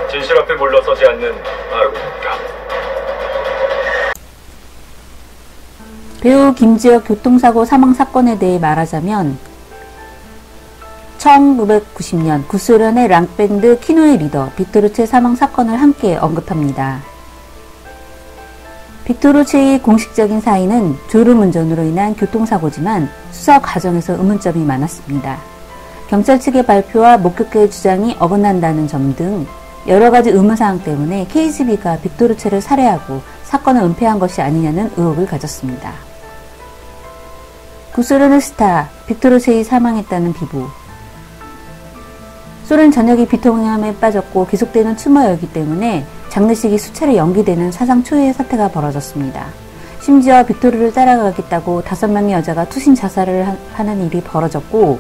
진실 앞에 물러서지 않는 아르곤입니다. 배우 김지혁 교통사고 사망 사건에 대해 말하자면 1990년 구소련의 락밴드 키노의 리더 빅토르체 사망 사건을 함께 언급합니다. 빅토르체의 공식적인 사인은 졸음운전으로 인한 교통사고지만 수사 과정에서 의문점이 많았습니다. 경찰 측의 발표와 목격자의 주장이 어긋난다는 점 등 여러가지 의문사항 때문에 KGB가 빅토르체를 살해하고 사건을 은폐한 것이 아니냐는 의혹을 가졌습니다. 구소련의 스타 빅토르체이 사망했다는 비보. 소련 전역이 비통함에 빠졌고 계속되는 추모였기 때문에 장례식이 수차례 연기되는 사상 초유의 사태가 벌어졌습니다. 심지어 빅토르를 따라가겠다고 5명의 여자가 투신 자살을 하는 일이 벌어졌고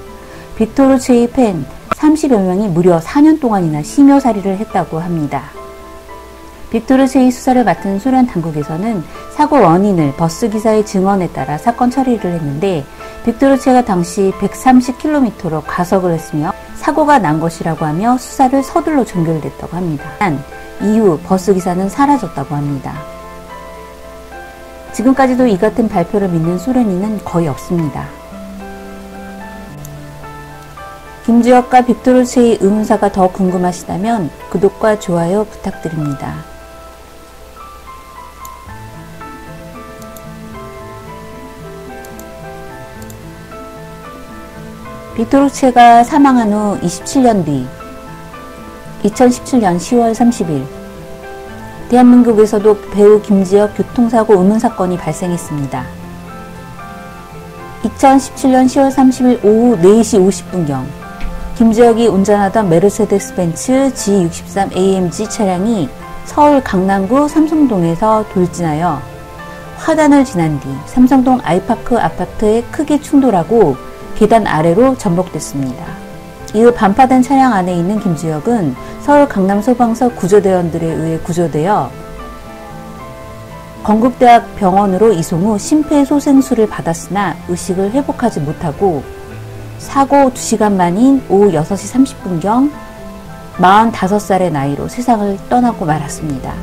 빅토르체의 팬 30여 명이 무려 4년 동안이나 심여살이를 했다고 합니다. 빅토르체의 수사를 맡은 소련 당국에서는 사고 원인을 버스기사의 증언에 따라 사건 처리를 했는데 빅토르체가 당시 130km로 가속을 했으며 사고가 난 것이라고 하며 수사를 서둘러 종결됐다고 합니다. 이후 버스기사는 사라졌다고 합니다. 지금까지도 이 같은 발표를 믿는 소련인은 거의 없습니다. 김지혁과 빅토르체의 의문사가 더 궁금하시다면 구독과 좋아요 부탁드립니다. 빅토르체가 사망한 후 27년 뒤 2017년 10월 30일 대한민국에서도 배우 김지혁 교통사고 의문사건이 발생했습니다. 2017년 10월 30일 오후 4시 50분경 김지혁이 운전하던 메르세데스 벤츠 G63 AMG 차량이 서울 강남구 삼성동에서 돌진하여 화단을 지난 뒤 삼성동 아이파크 아파트에 크게 충돌하고 계단 아래로 전복됐습니다. 이후 반파된 차량 안에 있는 김지혁은 서울 강남소방서 구조대원들에 의해 구조되어 건국대학 병원으로 이송 후 심폐소생술을 받았으나 의식을 회복하지 못하고 사고 2시간 만인 오후 6시 30분경 45살의 나이로 세상을 떠나고 말았습니다.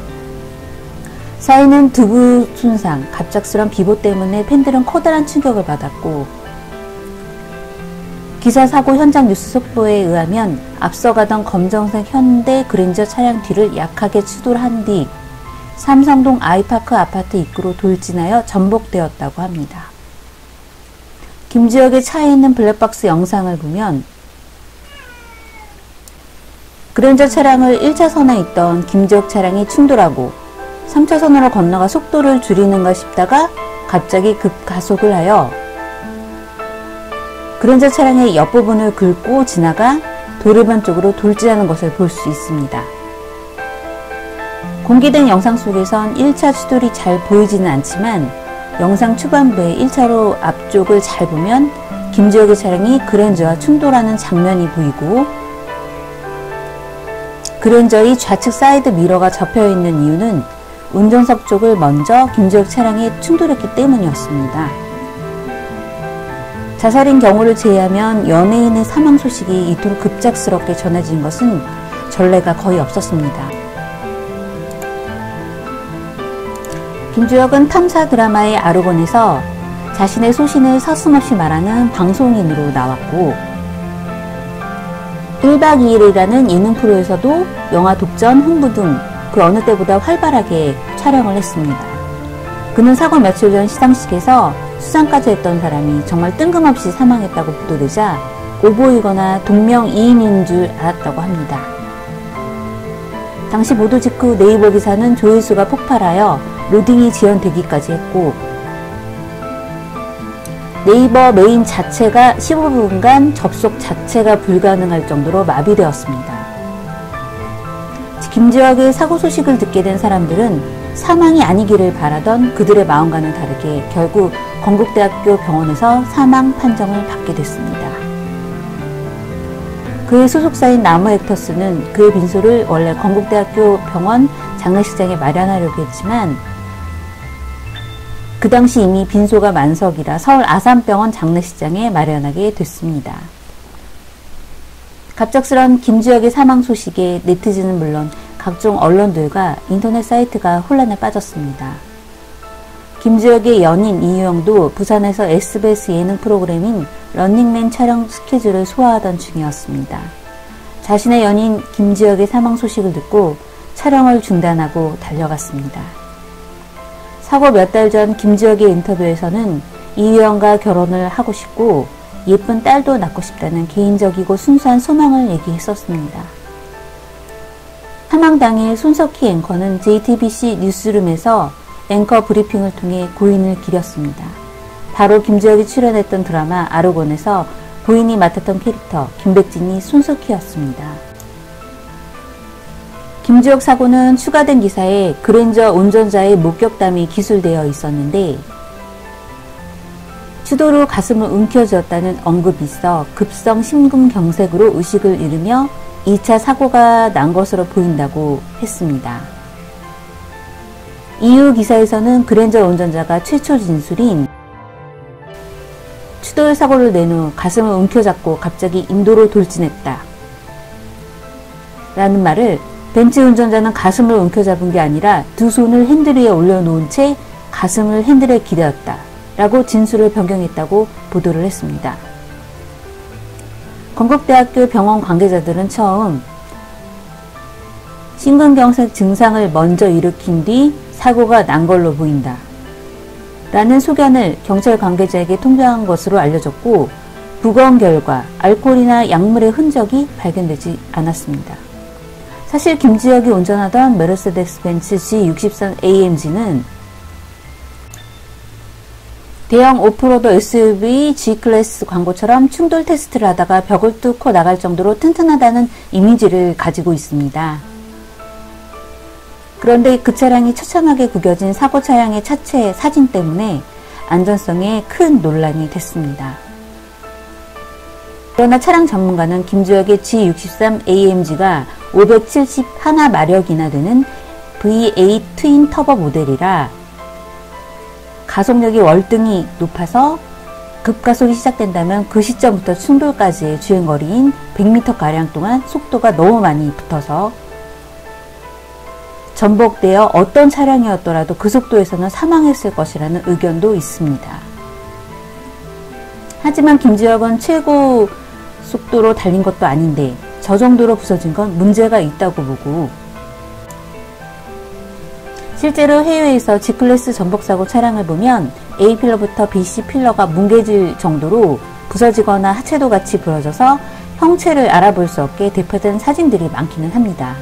사인은 두부 손상, 갑작스런 비보 때문에 팬들은 커다란 충격을 받았고 기사 사고 현장 뉴스 속보에 의하면 앞서가던 검정색 현대 그랜저 차량 뒤를 약하게 추돌한 뒤 삼성동 아이파크 아파트 입구로 돌진하여 전복되었다고 합니다. 김지혁의 차에 있는 블랙박스 영상을 보면 그랜저 차량을 1차선에 있던 김지혁 차량이 충돌하고 3차선으로 건너가 속도를 줄이는가 싶다가 갑자기 급가속을 하여 그랜저 차량의 옆부분을 긁고 지나가 도로변 쪽으로 돌진하는 것을 볼 수 있습니다. 공개된 영상 속에선 1차 추돌이 잘 보이지는 않지만 영상 초반부에 1차로 앞쪽을 잘 보면 김지혁의 차량이 그랜저와 충돌하는 장면이 보이고 그랜저의 좌측 사이드 미러가 접혀있는 이유는 운전석 쪽을 먼저 김지혁 차량에 충돌했기 때문이었습니다. 자살인 경우를 제외하면 연예인의 사망 소식이 이토록 급작스럽게 전해진 것은 전례가 거의 없었습니다. 김지혁은 탐사 드라마의 아르곤에서 자신의 소신을 서슴없이 말하는 방송인으로 나왔고 1박 2일이라는 예능 프로에서도 영화 독전, 흥부 등 그 어느 때보다 활발하게 촬영을 했습니다. 그는 사고 며칠 전 시상식에서 수상까지 했던 사람이 정말 뜬금없이 사망했다고 보도되자 오보이거나 동명이인인 줄 알았다고 합니다. 당시 보도 직후 네이버 기사는 조회수가 폭발하여 로딩이 지연되기까지 했고 네이버 메인 자체가 15분간 접속 자체가 불가능할 정도로 마비되었습니다. 김지혁의 사고 소식을 듣게 된 사람들은 사망이 아니기를 바라던 그들의 마음과는 다르게 결국 건국대학교 병원에서 사망 판정을 받게 됐습니다. 그의 소속사인 나무 액터스는 그의 빈소를 원래 건국대학교 병원 장례식장에 마련하려고 했지만 그 당시 이미 빈소가 만석이라 서울 아산병원 장례식장에 마련하게 됐습니다. 갑작스런 김주혁의 사망 소식에 네티즌은 물론 각종 언론들과 인터넷 사이트가 혼란에 빠졌습니다. 김주혁의 연인 이유영도 부산에서 SBS 예능 프로그램인 런닝맨 촬영 스케줄을 소화하던 중이었습니다. 자신의 연인 김주혁의 사망 소식을 듣고 촬영을 중단하고 달려갔습니다. 사고 몇 달 전 김주혁의 인터뷰에서는 이유영과 결혼을 하고 싶고 예쁜 딸도 낳고 싶다는 개인적이고 순수한 소망을 얘기했었습니다. 사망 당일 손석희 앵커는 JTBC 뉴스룸에서 앵커 브리핑을 통해 고인을 기렸습니다. 바로 김주혁이 출연했던 드라마 아르곤에서 부인이 맡았던 캐릭터 김백진이 손석희였습니다. 김주혁 사고는 추가된 기사에 그랜저 운전자의 목격담이 기술되어 있었는데 추도로 가슴을 움켜쥐었다는 언급이 있어 급성 심근경색으로 의식을 잃으며 2차 사고가 난 것으로 보인다고 했습니다. 이후 기사에서는 그랜저 운전자가 최초 진술인 추돌 사고를 낸 후 가슴을 움켜잡고 갑자기 인도로 돌진했다 라는 말을 벤츠 운전자는 가슴을 움켜잡은 게 아니라 두 손을 핸들 위에 올려놓은 채 가슴을 핸들에 기대었다 라고 진술을 변경했다고 보도를 했습니다. 건국대학교 병원 관계자들은 처음 심근경색 증상을 먼저 일으킨 뒤 사고가 난 걸로 보인다 라는 소견을 경찰 관계자에게 통보한 것으로 알려졌고 부검 결과 알코올이나 약물의 흔적이 발견되지 않았습니다. 사실 김주혁이 운전하던 메르세데스 벤츠 G63 AMG는 대형 오프로드 SUV G클래스 광고처럼 충돌 테스트를 하다가 벽을 뚫고 나갈 정도로 튼튼하다는 이미지를 가지고 있습니다. 그런데 그 차량이 처참하게 구겨진 사고 차량의 차체 사진 때문에 안전성에 큰 논란이 됐습니다. 그러나 차량 전문가는 김주혁의 G63 AMG가 571마력이나 되는 V8 트윈 터보 모델이라 가속력이 월등히 높아서 급가속이 시작된다면 그 시점부터 충돌까지의 주행거리인 100m가량 동안 속도가 너무 많이 붙어서 전복되어 어떤 차량이었더라도 그 속도에서는 사망했을 것이라는 의견도 있습니다. 하지만 김주혁은 최고 속도로 달린 것도 아닌데 저 정도로 부서진 건 문제가 있다고 보고 실제로 해외에서 G클래스 전복사고 차량을 보면 A필러부터 BC필러가 뭉개질 정도로 부서지거나 하체도 같이 부러져서 형체를 알아볼 수 없게 대표된 사진들이 많기는 합니다.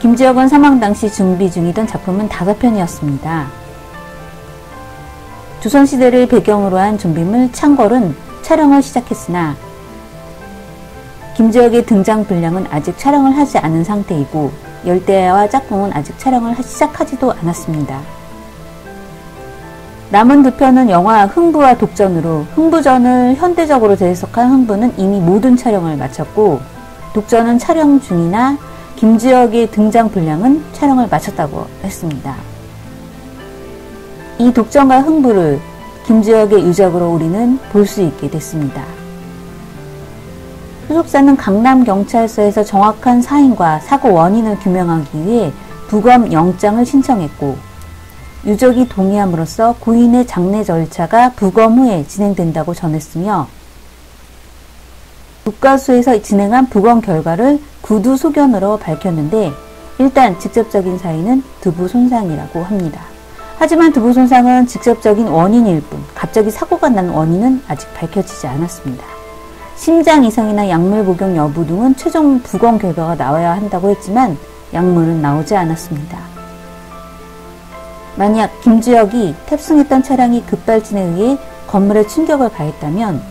김주혁은 사망 당시 준비 중이던 작품은 5편이었습니다. 조선시대를 배경으로 한 좀비물 창궐은 촬영을 시작했으나 김주혁의 등장 분량은 아직 촬영을 하지 않은 상태이고 열대야와 짝꿍은 아직 촬영을 시작하지도 않았습니다. 남은 2편은 영화 흥부와 독전으로 흥부전을 현대적으로 재해석한 흥부는 이미 모든 촬영을 마쳤고 독전은 촬영 중이나 김주혁의 등장 분량은 촬영을 마쳤다고 했습니다. 이 독전과 흥부를 김주혁의 유적으로 우리는 볼 수 있게 됐습니다. 소속사는 강남경찰서에서 정확한 사인과 사고 원인을 규명하기 위해 부검 영장을 신청했고 유족이 동의함으로써 고인의 장례 절차가 부검 후에 진행된다고 전했으며 국가수에서 진행한 부검 결과를 구두 소견으로 밝혔는데 일단 직접적인 사인은 두부 손상이라고 합니다. 하지만 두부 손상은 직접적인 원인일 뿐 갑자기 사고가 난 원인은 아직 밝혀지지 않았습니다. 심장 이상이나 약물 복용 여부 등은 최종 부검 결과가 나와야 한다고 했지만 약물은 나오지 않았습니다. 만약 김주혁이 탑승했던 차량이 급발진에 의해 건물에 충격을 가했다면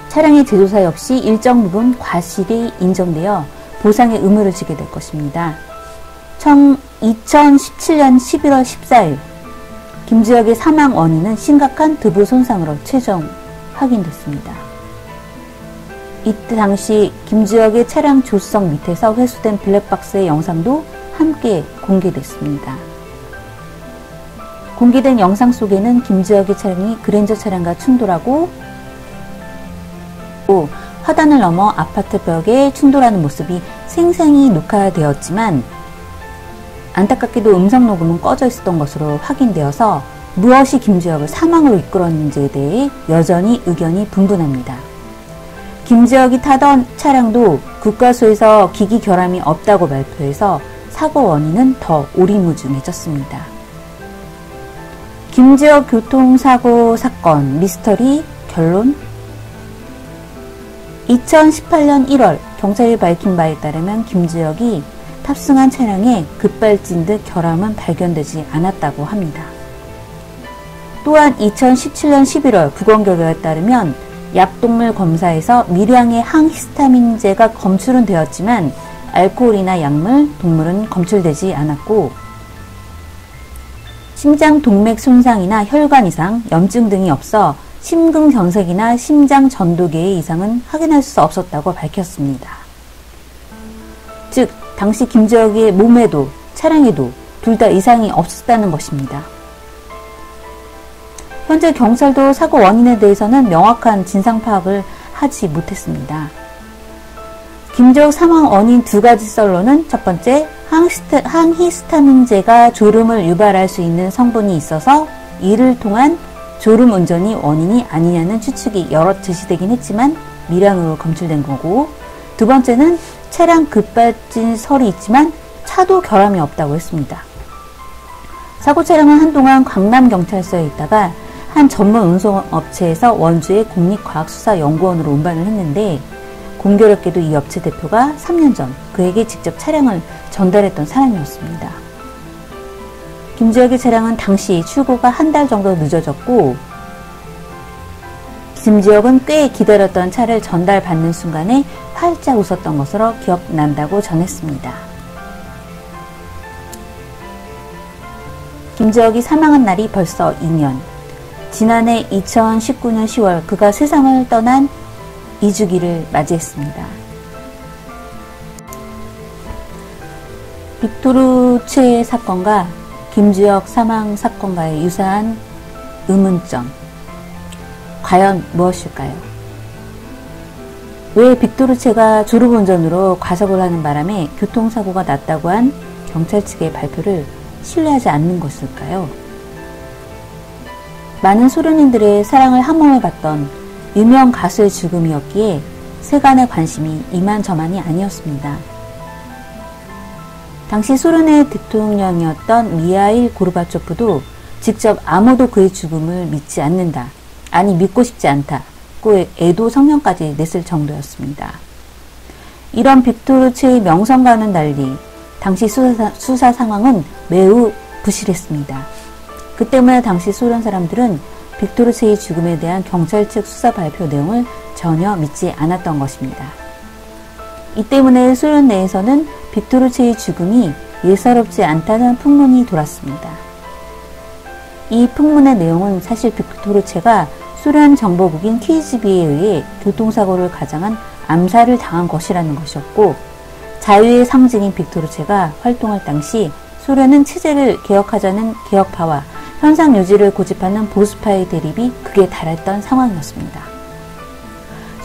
차량의 제조사 역시 일정 부분 과실이 인정되어 보상의 의무를 지게 될 것입니다. 2017년 11월 14일 김주혁의 사망 원인은 심각한 두부 손상으로 최종 확인됐습니다. 이때 당시 김주혁의 차량 조수석 밑에서 회수된 블랙박스의 영상도 함께 공개됐습니다. 공개된 영상 속에는 김지혁의 차량이 그랜저 차량과 충돌하고 화단을 넘어 아파트 벽에 충돌하는 모습이 생생히 녹화되었지만 안타깝게도 음성 녹음은 꺼져 있었던 것으로 확인되어서 무엇이 김지혁을 사망으로 이끌었는지에 대해 여전히 의견이 분분합니다. 김지혁이 타던 차량도 국과수에서 기기 결함이 없다고 발표해서 사고 원인은 더 오리무중해졌습니다. 김지혁 교통사고 사건 미스터리 결론. 2018년 1월 경찰이 밝힌 바에 따르면 김지혁이 탑승한 차량에 급발진 등 결함은 발견되지 않았다고 합니다. 또한 2017년 11월 부검 결과에 따르면 약동물 검사에서 미량의 항히스타민제가 검출은 되었지만 알코올이나 약물, 동물은 검출되지 않았고 심장 동맥 손상이나 혈관 이상, 염증 등이 없어 심근경색이나 심장 전도계의 이상은 확인할 수 없었다고 밝혔습니다. 즉, 당시 김지혁의 몸에도 차량에도 둘 다 이상이 없었다는 것입니다. 현재 경찰도 사고 원인에 대해서는 명확한 진상 파악을 하지 못했습니다. 김지혁 사망 원인 두 가지 썰로는 첫 번째, 항히스타민제가 졸음을 유발할 수 있는 성분이 있어서 이를 통한 졸음 운전이 원인이 아니냐는 추측이 여러 제시되긴 했지만 미량으로 검출된 거고, 두 번째는 차량 급발진 설이 있지만 차도 결함이 없다고 했습니다. 사고 차량은 한동안 광남경찰서에 있다가 한 전문 운송업체에서 원주의 국립과학수사연구원으로 운반을 했는데, 공교롭게도 이 업체 대표가 3년 전 그에게 직접 차량을 전달했던 사람이었습니다. 김지혁의 차량은 당시 출고가 한 달 정도 늦어졌고, 김지혁은 꽤 기다렸던 차를 전달받는 순간에 활짝 웃었던 것으로 기억난다고 전했습니다. 김지혁이 사망한 날이 벌써 2년. 지난해 2019년 10월 그가 세상을 떠난 2주기를 맞이했습니다. 빅토르 사건과 김지혁 사망 사건과의 유사한 의문점. 과연 무엇일까요? 왜 빅토르체가 졸음운전으로 과속을 하는 바람에 교통사고가 났다고 한 경찰 측의 발표를 신뢰하지 않는 것일까요? 많은 소련인들의 사랑을 한몸에 받던 유명 가수의 죽음이었기에 세간의 관심이 이만저만이 아니었습니다. 당시 소련의 대통령이었던 미하일 고르바초프도 직접 아무도 그의 죽음을 믿지 않는다, 아니 믿고 싶지 않다고 애도 성명까지 냈을 정도였습니다. 이런 빅토르체의 명성과는 달리 당시 수사 상황은 매우 부실했습니다. 그 때문에 당시 소련 사람들은 빅토르체의 죽음에 대한 경찰 측 수사 발표 내용을 전혀 믿지 않았던 것입니다. 이 때문에 소련 내에서는 빅토르체의 죽음이 예사롭지 않다는 풍문이 돌았습니다. 이 풍문의 내용은 사실 빅토르체가 소련 정보국인 KGB에 의해 교통사고를 가장한 암살을 당한 것이라는 것이었고, 자유의 상징인 빅토르체가 활동할 당시 소련은 체제를 개혁하자는 개혁파와 현상 유지를 고집하는 보수파의 대립이 극에 달했던 상황이었습니다.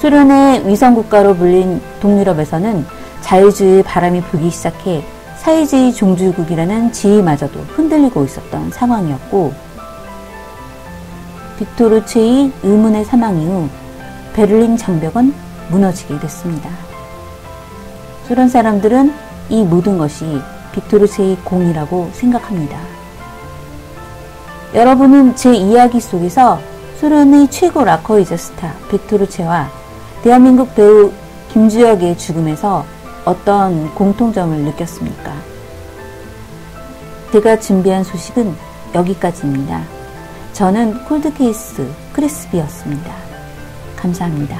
소련의 위성국가로 불린 동유럽에서는 자유주의의 바람이 불기 시작해 사회주의 종주국이라는 지위마저도 흔들리고 있었던 상황이었고, 빅토르체의 의문의 사망 이후 베를린 장벽은 무너지게 됐습니다. 소련 사람들은 이 모든 것이 빅토르체의 공이라고 생각합니다. 여러분은 제 이야기 속에서 소련의 최고 락커이자 스타 빅토르체와 대한민국 배우 김지혁의 죽음에서 어떤 공통점을 느꼈습니까? 제가 준비한 소식은 여기까지입니다. 저는 콜드케이스 크리스비였습니다. 감사합니다.